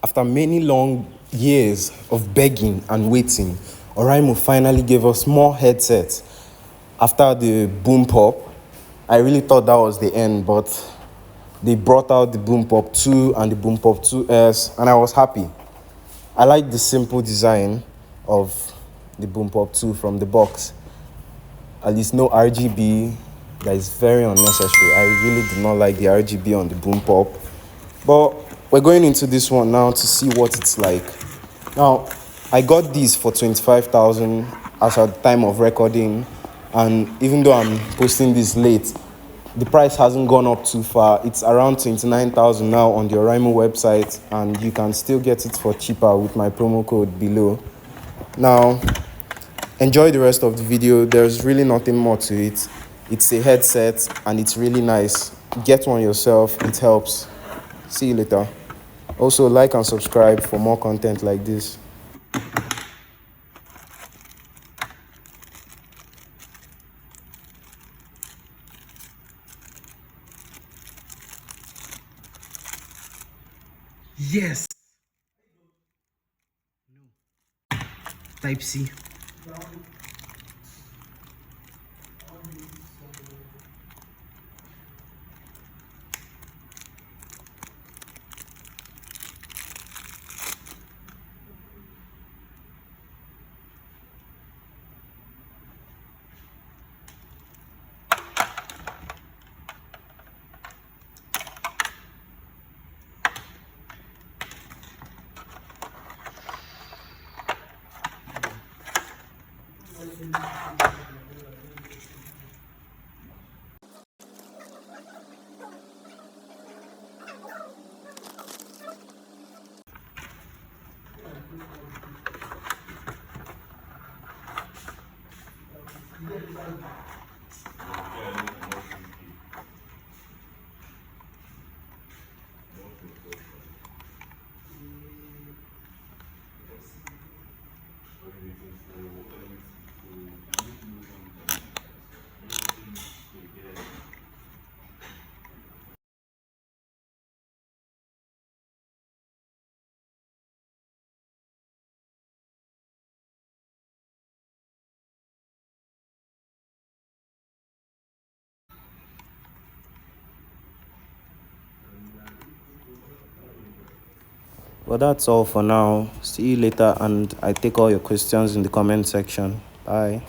After many long years of begging and waiting, Oraimo finally gave us more headsets. After the Boom Pop, I really thought that was the end, but they brought out the Boom Pop 2 and the Boom Pop 2S, and I was happy. I like the simple design of the Boom Pop 2 from the box. At least no RGB. That is very unnecessary. I really do not like the RGB on the Boom Pop. But we're going into this one now to see what it's like. Now, I got these for 25,000 as at the time of recording, and even though I'm posting this late, the price hasn't gone up too far. It's around 29,000 now on the Oraimo website, and you can still get it for cheaper with my promo code below. Now, enjoy the rest of the video. There's really nothing more to it. It's a headset and it's really nice. Get one yourself, it helps. See you later. Also, like and subscribe for more content like this. Yes. Type C. Well, that's all for now. See you later, and I take all your questions in the comment section. Bye.